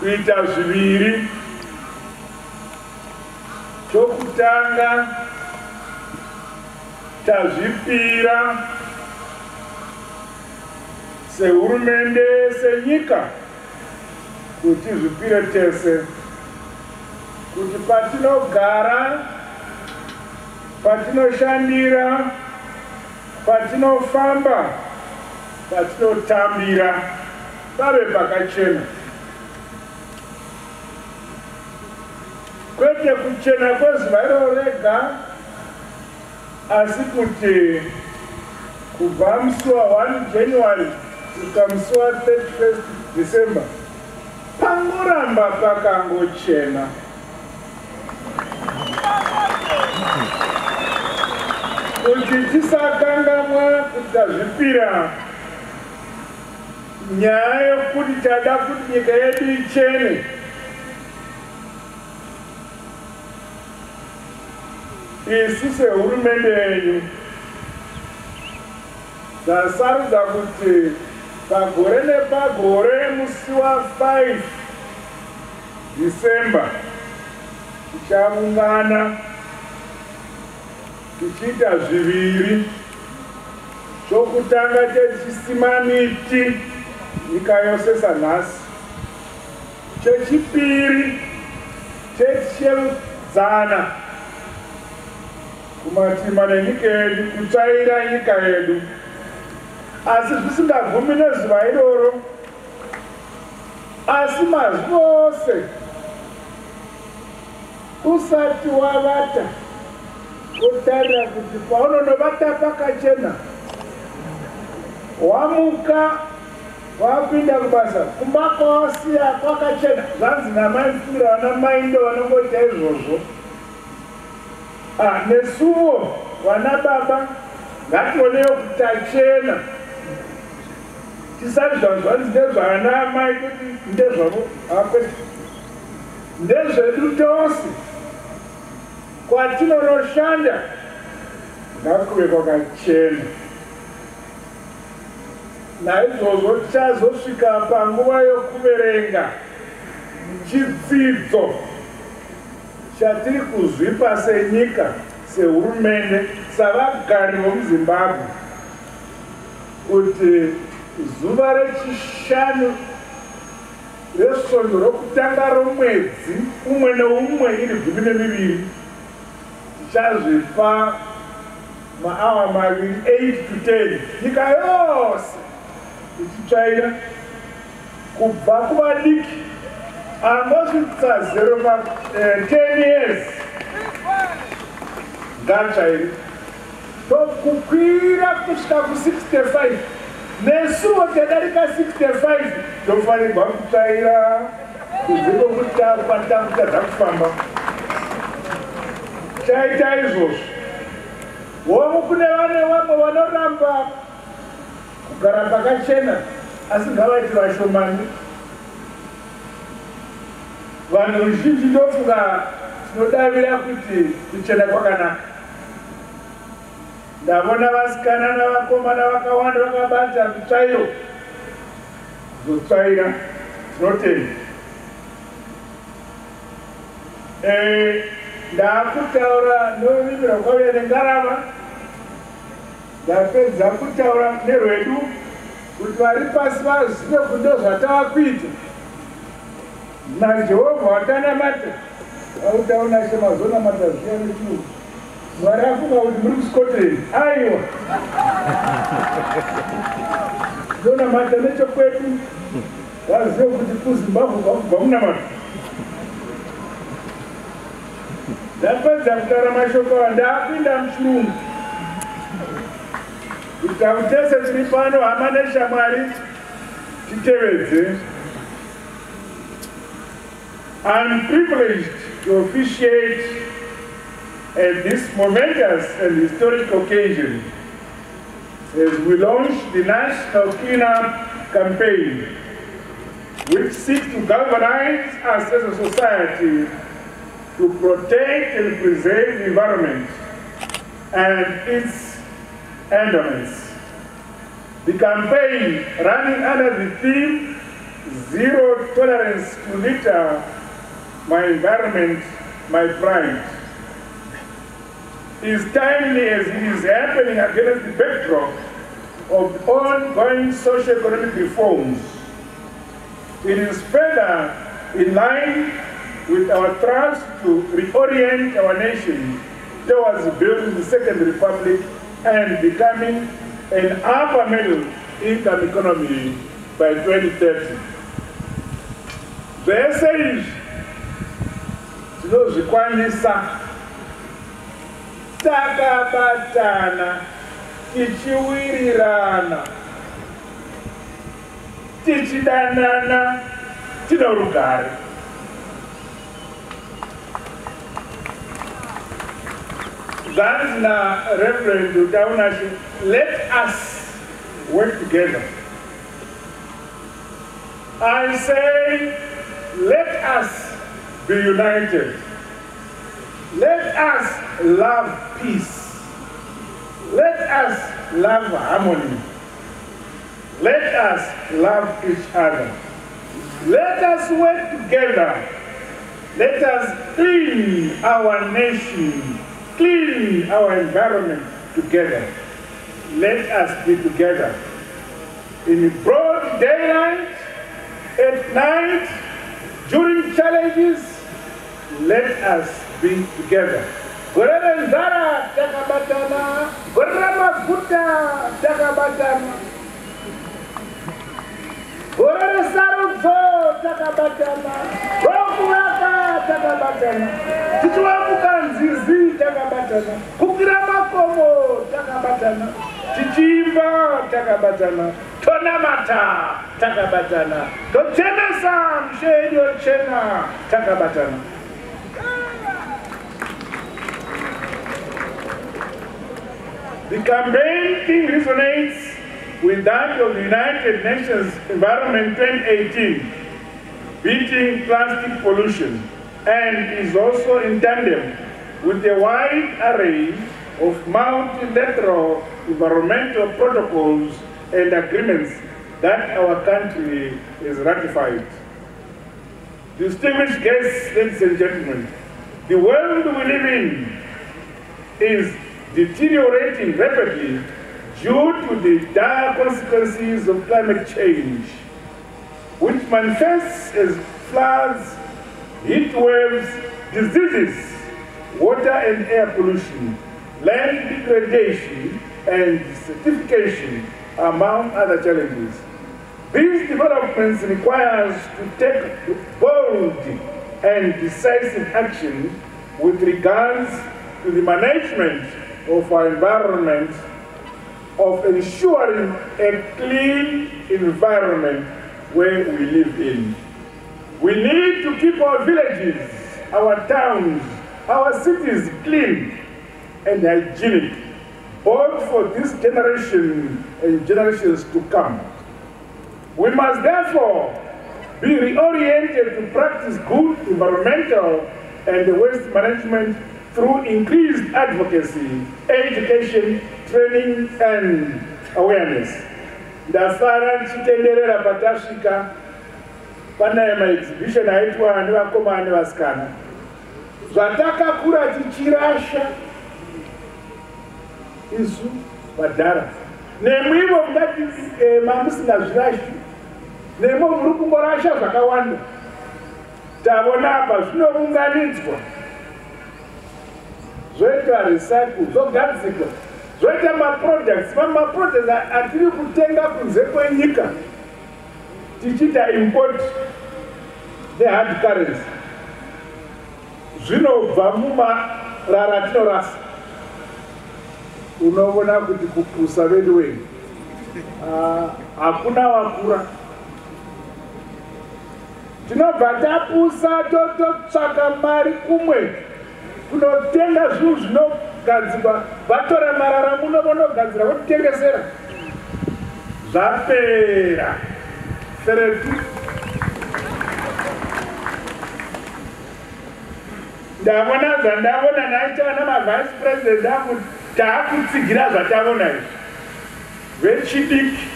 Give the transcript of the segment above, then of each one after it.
kuita zviviri. Chokutanga tazvipira sehurumende senyika kuti zvipire tese kuti patinogara, patinoshandira, patinofamba, patinotambira pave pakachena. Kwete kuchena kwezuva iroro rega, asi kuti kubva musi wa1 January kusvika musi wa31 December pangoramba pakangochena. Kuti tisakanganwa kuti tazvipira nyaya yokuti tada kuti nyika yedu ichene, isu sehurumende yenyu tasarudza kuti pagore nepagore musi wa5 December tichaungana tichiita zviviri. Chokutanga techisima miti nyika yose sanhasi. Chechipiri techisheudzana kumatima nenyika yedu, kutsvaira nyika yedu. Asi zvisingagumi nezuva iroro, asi mazuva ose usati wavata wotarira kuti paunonovata pakachena, wamuka wapinda kubasa kumba kwawasiya kwakachena. Zvanzi namai mfura vana mai ndo vanongoita izvozvo. Nesuwo vana baba ngationewo kuti tachena, tisati zvanzi ndezvana mai kuti ndezvavo, hakwete, ndezvedu tose. Kwatinonoshanda ngakuve kwakachena. Naizvozvo tichazosvika panguva yokuverenga chidzidzo chatiri kuzvipa senyika, sehurumende, savagari vomuZimbabwe, kuti zuva rechishanu resvondo rokutanga romwedzi umwe neumwe iri 12 tichazvipa maawa maviri 8 to 10 nyika yose ichitsvaira kubva kuvadiki angosvitsa 10 years ngatsvairi, tokukwira kusvika ku65. Nesuwo tadarika 65 tofanirwa kutsvaira kuziva kuti takutadza kufamba. Chaita izvozvo womu kune vamwe vanoramba kugara pakachena asi ngavaiti vashomani. Vanhu vazhinji ndofunga tinodavira kuti kuchena kwakanaka. Ndavona vasikana navakomana vakawanda vakabata mitsvairo zotsvaira, tinotenda. Ndakutaura norurimi rwakauya nengarava, ndapedza kutaura nerwedu kuti vari pasi vazive kuti ndozvatava kuita. naJehovha watanamata autaona semazonamata zviya nechiyungu. Mwari afunga kuti muri kuScotland. Aiwa, ndonamata nechokwedu vazive kuti kuZimbabwe kwakubva munamata. Ndapedza kutaura mashoko ndapinda muchirungu kuti tese tiri pano hama neshamwari titevedze. I'm privileged to officiate at this momentous and historic occasion as we launch the National Cleanup Campaign, which seeks to galvanize us as a society to protect and preserve the environment and its endowments. The campaign, running under the theme zero tolerance to litter, my environment, my pride. Is timely as it is happening against the backdrop of ongoing socio-economic reforms. It is further in line with our thrust to reorient our nation towards building the Second Republic and becoming an upper middle income economy by 2030. The essays tinozvikwanisa takabatana tichiwirirana tichidanana tinorugare. Zanzina Reverend Utaunashi, let us work together. I say, let us be united. Let us love peace. Let us love harmony. Let us love each other. Let us work together. Let us clean our nation, clean our environment together. Let us be together. In broad daylight, at night, during challenges, let us be together. Gorere nzara takabatana, gorere mafuta takabatana, gorere sarudzo takabatana, gokuraka takabatana, tichiwamuka nzizi takabatana, kukira makomo takabatana, tichimba takabatana, tonamata takabatana, tochemesa mshedi ochena takabatana. The campaign theme resonates with that of the United Nations Environment 2018, beating plastic pollution, and is also in tandem with a wide array of multilateral environmental protocols and agreements that our country has ratified. Distinguished guests, ladies and gentlemen, the world we live in is deteriorating rapidly due to the dire consequences of climate change, which manifests as floods, heat waves, diseases, water and air pollution, land degradation, and desertification, among other challenges. These developments require us to take bold and decisive action with regards to the management of our environment, of ensuring a clean environment where we live in. We need to keep our villages, our towns, our cities clean and hygienic, both for this generation and generations to come. We must therefore be reoriented to practice good environmental and waste management through increased advocacy, education, training, and awareness. Ndasara nchitenderera patashika pana exhibition aitwa nevakomana nevasikana. Zvatakakura tichirasha isu vadhara. Nemwivo mungati mamusingazvirashi. Nemo muri kungorasha zvakawanda. Tavona apa zvinounganidzwa. Zoita recycle, zogadzika. Zoita ma-products atiri kutenga kunze kwenyika. Tichita import the hard currency. Zvinobva mumarara tinorasa. Unoona kuti kupusa vedu wenyu. Hakuna wakura. Tinobva tapusa totsvaka mari kumwe. Kunotenga zvinhu zvinogadzirwa, vatora marara muno vanogadzira votengesera. Zvapera. Feretu. Ndavona zvandavona naita namavice president angu taakutsigira zvatavona izvi. Vechidiki,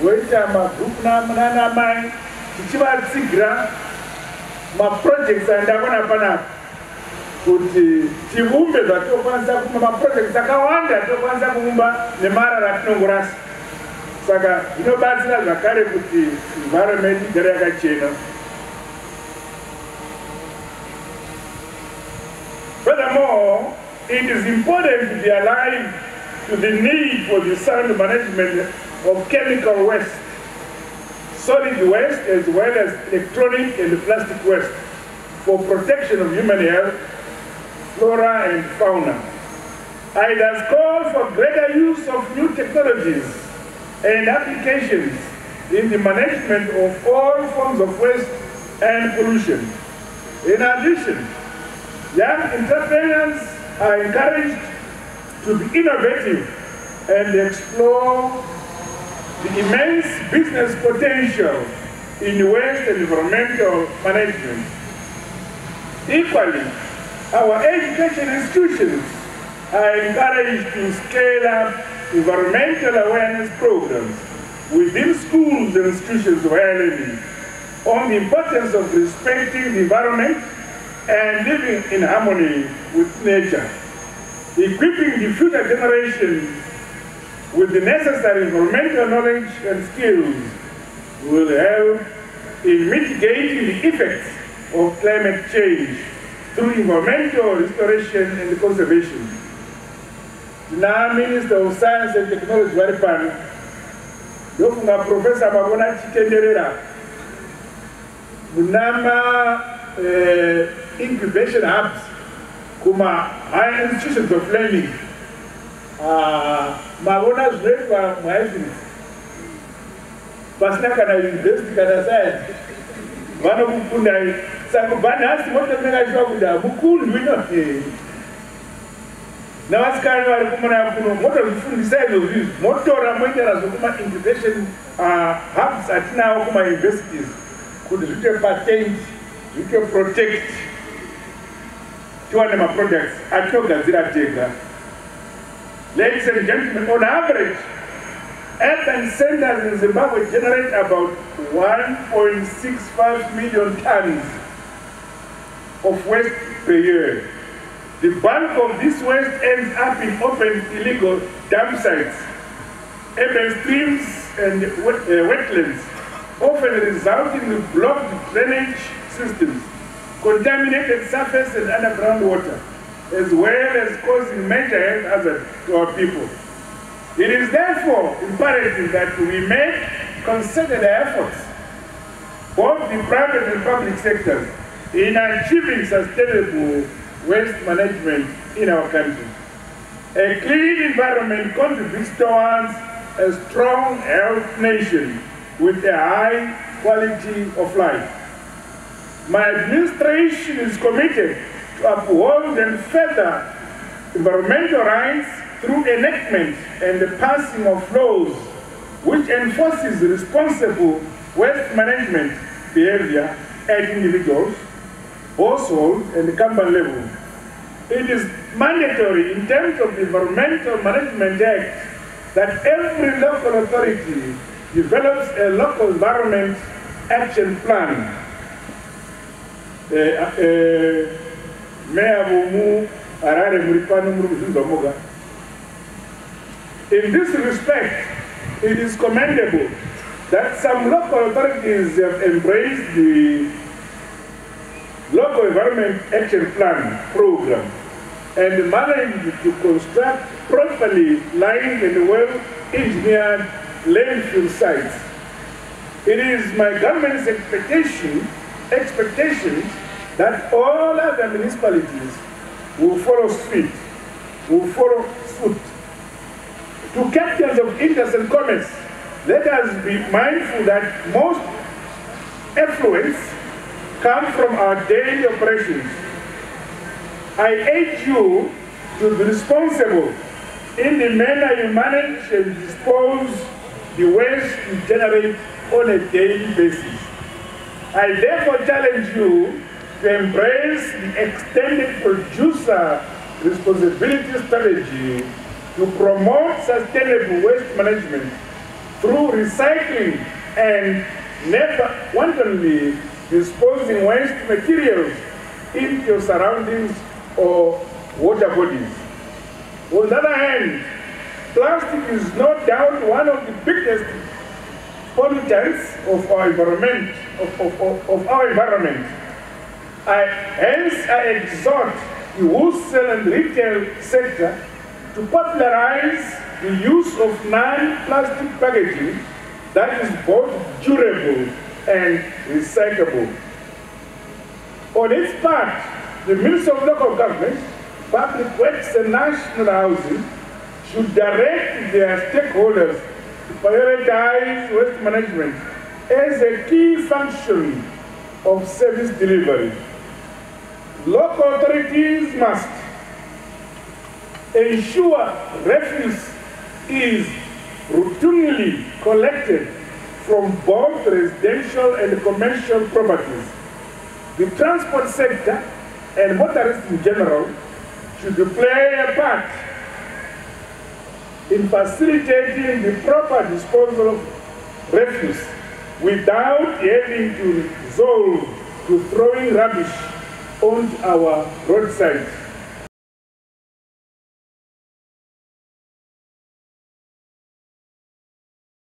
voita mabhuku nanamai, tichivatsigira maprojects andavona panapa kuti tivumbe zvatokwanisa kumba maprojects akawanda tokwanisa kuumba nemara ratinongorasa. Saka inobatsira zvakare kuti environment igare yakachena. Furthermore, it is important to be alive to the need for the sound management of chemical waste, solid waste as well as electronic and plastic waste for protection of human health, flora and fauna. I thus call for greater use of new technologies and applications in the management of all forms of waste and pollution. In addition, young entrepreneurs are encouraged to be innovative and explore the immense business potential in waste and environmental management. Equally, our education institutions are encouraged to scale up environmental awareness programs within schools and institutions of higher learning on the importance of respecting the environment and living in harmony with nature. Equipping the future generation with the necessary environmental knowledge and skills will help in mitigating the effects of climate change through environmental restoration and conservation. The Minister of Science and Technology, Varipana, Dr. Professor Mabona Chitenderera, Munama incubation hubs, kuma high institutions of learning. Mabona's great for my Pasna kana university kana science. Vano kukunda sako banasi moto mnangagwa kuda mukulu wino. Na wasikari wali kumana kuno moto kufundisa hizo vitu. Moto ramwenda zokuma incubation hubs atina kuma universities. Could you patent, you can protect 200 projects at your Gazira Tega. Ladies and gentlemen, on average, urban centers in Zimbabwe generate about 1.65 million tons of waste per year. The bulk of this waste ends up in open illegal dump sites, urban streams and wetlands, often resulting in blocked drainage systems, contaminated surface and underground water, as well as causing major health hazards to our people. It is therefore imperative that we make concerted efforts, both the private and public sectors, in achieving sustainable waste management in our country. A clean environment contributes towards a strong health nation with a high quality of life. My administration is committed to uphold and further environmental rights through enactment and the passing of laws which enforces responsible waste management behavior at individuals, household, and company level. It is mandatory in terms of the Environmental Management Act that every local authority develops a local environment action plan. In this respect, it is commendable that some local authorities have embraced the Local Environment Action Plan program and managed to construct properly lined and well-engineered landfill sites. It is my government's expectation that all other municipalities will follow suit. To captains of interest and commerce, let us be mindful that most effluents come from our daily operations. I urge you to be responsible in the manner you manage and dispose the waste you generate on a daily basis. I therefore challenge you to embrace the extended producer responsibility strategy to promote sustainable waste management through recycling and never wantonly disposing waste materials into your surroundings or water bodies. On the other hand, plastic is no doubt one of the biggest pollutants of our environment. Hence, I exhort the wholesale and retail sector to popularize the use of non-plastic packaging that is both durable and recyclable. On its part, the Ministry of Local Government, Public Works and National Housing should direct their stakeholders to prioritize waste management as a key function of service delivery. Local authorities must ensure refuse is routinely collected from both residential and commercial properties. The transport sector and motorists in general should play a part in facilitating the proper disposal of refuse without having to resort to throwing rubbish onto our roadsides.